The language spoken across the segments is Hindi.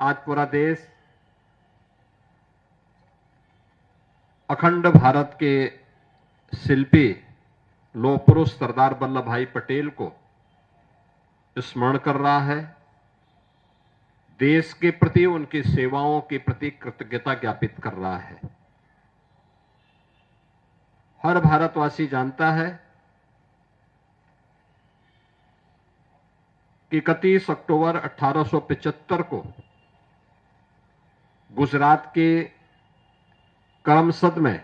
आज पूरा देश अखंड भारत के शिल्पी लौह पुरुष सरदार वल्लभ भाई पटेल को स्मरण कर रहा है। देश के प्रति उनकी सेवाओं के प्रति कृतज्ञता ज्ञापित कर रहा है। हर भारतवासी जानता है कि 31 अक्टूबर 1875 को गुजरात के करमसद में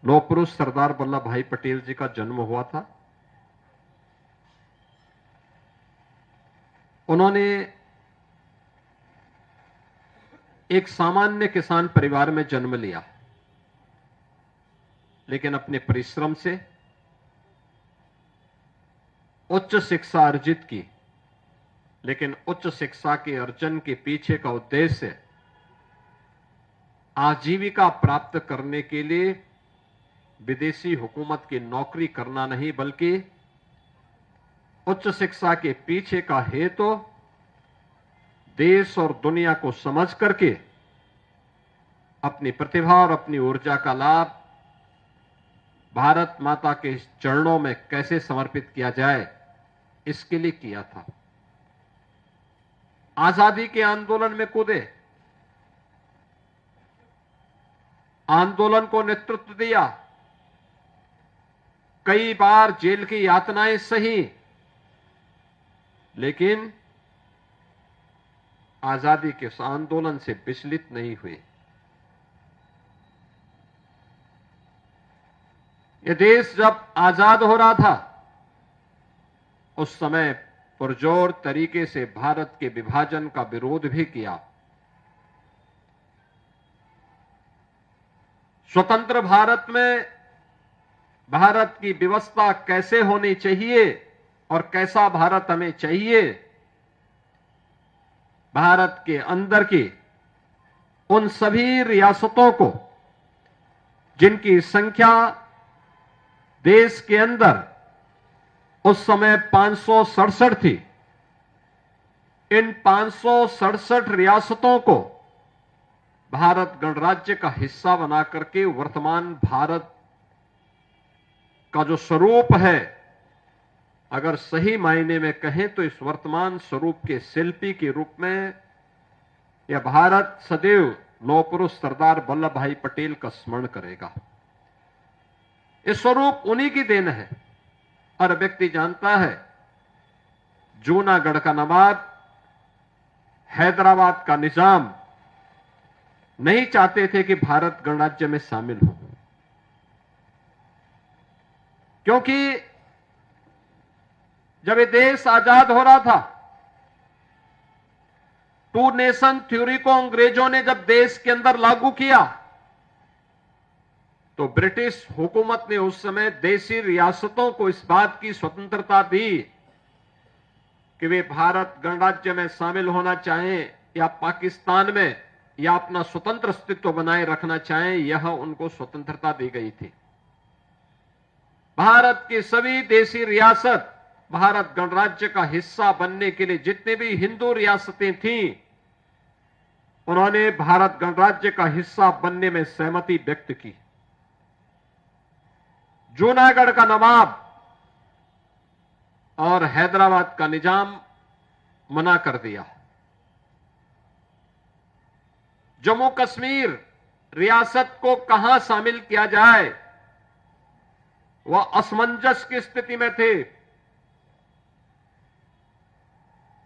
लौह पुरुष सरदार वल्लभ भाई पटेल जी का जन्म हुआ था। उन्होंने एक सामान्य किसान परिवार में जन्म लिया, लेकिन अपने परिश्रम से उच्च शिक्षा अर्जित की। लेकिन उच्च शिक्षा के अर्जन के पीछे का उद्देश्य आजीविका प्राप्त करने के लिए विदेशी हुकूमत की नौकरी करना नहीं, बल्कि उच्च शिक्षा के पीछे का हेतु देश और दुनिया को समझ करके अपनी प्रतिभा और अपनी ऊर्जा का लाभ भारत माता के चरणों में कैसे समर्पित किया जाए, इसके लिए किया था। आजादी के आंदोलन में कूदे, आंदोलन को नेतृत्व दिया, कई बार जेल की यातनाएं सही, लेकिन आजादी के उस आंदोलन से विचलित नहीं हुए। यह देश जब आजाद हो रहा था, उस समय पुरजोर तरीके से भारत के विभाजन का विरोध भी किया। स्वतंत्र भारत में भारत की व्यवस्था कैसे होनी चाहिए और कैसा भारत हमें चाहिए, भारत के अंदर की उन सभी रियासतों को जिनकी संख्या देश के अंदर उस समय 567 थी, इन 567 रियासतों को भारत गणराज्य का हिस्सा बना करके वर्तमान भारत का जो स्वरूप है, अगर सही मायने में कहें तो इस वर्तमान स्वरूप के शिल्पी के रूप में यह भारत सदैव लौह पुरुष सरदार वल्लभ भाई पटेल का स्मरण करेगा। इस स्वरूप उन्हीं की देन है। हर व्यक्ति जानता है, जूनागढ़ का नवाब, हैदराबाद का निजाम नहीं चाहते थे कि भारत गणराज्य में शामिल हो, क्योंकि जब ये देश आजाद हो रहा था, टू नेशन थ्योरी को अंग्रेजों ने जब देश के अंदर लागू किया, तो ब्रिटिश हुकूमत ने उस समय देशी रियासतों को इस बात की स्वतंत्रता दी कि वे भारत गणराज्य में शामिल होना चाहें या पाकिस्तान में या अपना स्वतंत्र अस्तित्व बनाए रखना चाहें, यह उनको स्वतंत्रता दी गई थी। भारत की सभी देशी रियासत भारत गणराज्य का हिस्सा बनने के लिए जितने भी हिंदू रियासतें थीं, उन्होंने भारत गणराज्य का हिस्सा बनने में सहमति व्यक्त की। जूनागढ़ का नवाब और हैदराबाद का निजाम मना कर दिया। जम्मू कश्मीर रियासत को कहां शामिल किया जाए, वह असमंजस की स्थिति में थे।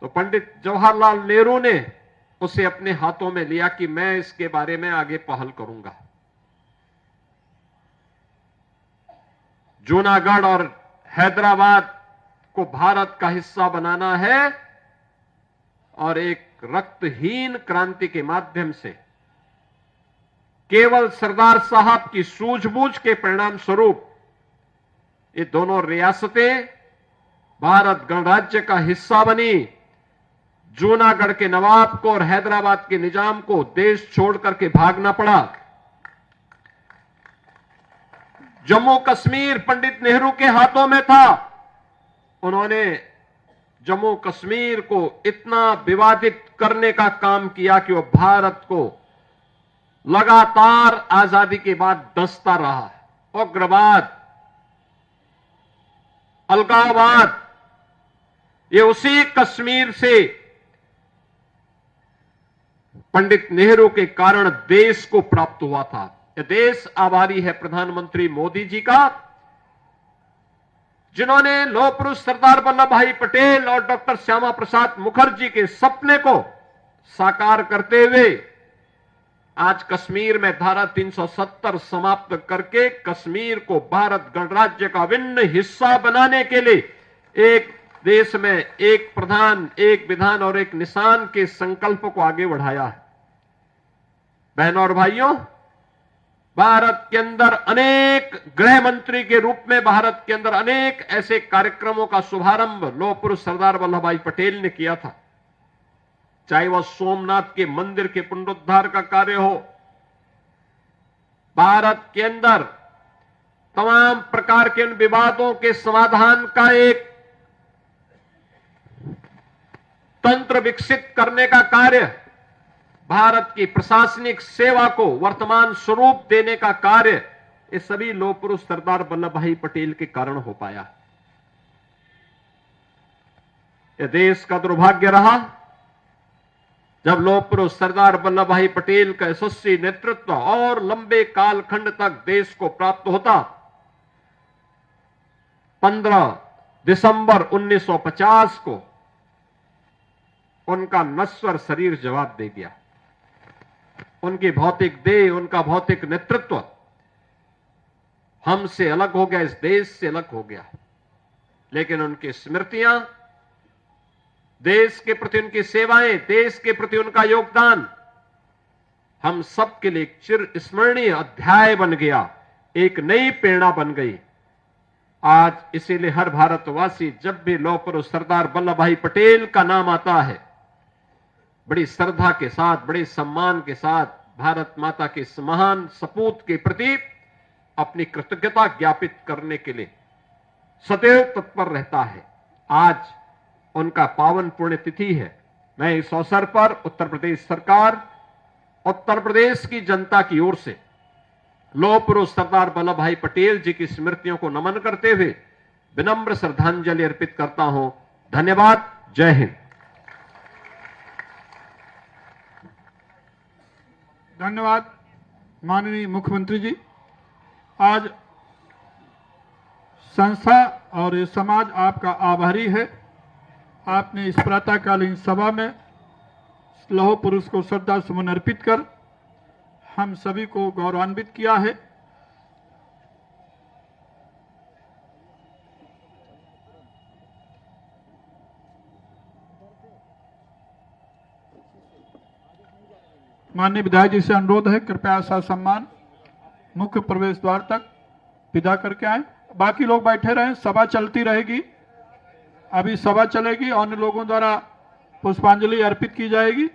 तो पंडित जवाहरलाल नेहरू ने उसे अपने हाथों में लिया कि मैं इसके बारे में आगे पहल करूंगा। जूनागढ़ और हैदराबाद को भारत का हिस्सा बनाना है और एक रक्तहीन क्रांति के माध्यम से केवल सरदार साहब की सूझबूझ के परिणाम स्वरूप ये दोनों रियासतें भारत गणराज्य का हिस्सा बनी। जूनागढ़ के नवाब को और हैदराबाद के निजाम को देश छोड़ करके भागना पड़ा। जम्मू कश्मीर पंडित नेहरू के हाथों में था। उन्होंने जम्मू कश्मीर को इतना विवादित करने का काम किया कि वो भारत को लगातार आजादी के बाद डसता रहा। उग्रवाद, अलगाववाद, ये उसी कश्मीर से पंडित नेहरू के कारण देश को प्राप्त हुआ था। यह देश आभारी है प्रधानमंत्री मोदी जी का, जिन्होंने लौह पुरुष सरदार वल्लभ भाई पटेल और डॉक्टर श्यामा प्रसाद मुखर्जी के सपने को साकार करते हुए आज कश्मीर में धारा 370 समाप्त करके कश्मीर को भारत गणराज्य का अभिन्न हिस्सा बनाने के लिए एक देश में एक प्रधान, एक विधान और एक निशान के संकल्प को आगे बढ़ाया है। बहनों और भाइयों, भारत के अंदर अनेक गृह मंत्री के रूप में भारत के अंदर अनेक ऐसे कार्यक्रमों का शुभारंभ लौह पुरुष सरदार वल्लभ भाई पटेल ने किया था। चाहे वह सोमनाथ के मंदिर के पुनरुद्धार का कार्य हो, भारत के अंदर तमाम प्रकार के उन विवादों के समाधान का एक तंत्र विकसित करने का कार्य, भारत की प्रशासनिक सेवा को वर्तमान स्वरूप देने का कार्य, ये सभी लौह पुरुष सरदार वल्लभ भाई पटेल के कारण हो पाया। यह देश का दुर्भाग्य रहा जब लौह पुरुष सरदार वल्लभ भाई पटेल का यशस्वी नेतृत्व और लंबे कालखंड तक देश को प्राप्त होता। 15 दिसंबर 1950 को उनका नश्वर शरीर जवाब दे दिया। उनकी भौतिक देह, उनका भौतिक नेतृत्व हमसे अलग हो गया, इस देश से अलग हो गया। लेकिन उनकी स्मृतियां, देश के प्रति उनकी सेवाएं, देश के प्रति उनका योगदान हम सबके लिए एक चिर स्मरणीय अध्याय बन गया, एक नई प्रेरणा बन गई। आज इसीलिए हर भारतवासी जब भी लौह पुरुष सरदार वल्लभ भाई पटेल का नाम आता है, बड़ी श्रद्धा के साथ, बड़े सम्मान के साथ भारत माता के इस महान सपूत के प्रति अपनी कृतज्ञता ज्ञापित करने के लिए सदैव तत्पर रहता है। आज उनका पावन पुण्यतिथि है। मैं इस अवसर पर उत्तर प्रदेश सरकार, उत्तर प्रदेश की जनता की ओर से लौह पुरुष सरदार वल्लभ भाई पटेल जी की स्मृतियों को नमन करते हुए विनम्र श्रद्धांजलि अर्पित करता हूं। धन्यवाद। जय हिंद। धन्यवाद माननीय मुख्यमंत्री जी। आज संस्था और ये समाज आपका आभारी है। आपने इस प्रातःकालीन सभा में लौह पुरुष को श्रद्धा सुमन अर्पित कर हम सभी को गौरवान्वित किया है। माननीय विधायक जी से अनुरोध है, कृपया सम्मान मुख्य प्रवेश द्वार तक विदा करके आए। बाकी लोग बैठे रहें, सभा चलती रहेगी। अभी सभा चलेगी, अन्य लोगों द्वारा पुष्पांजलि अर्पित की जाएगी।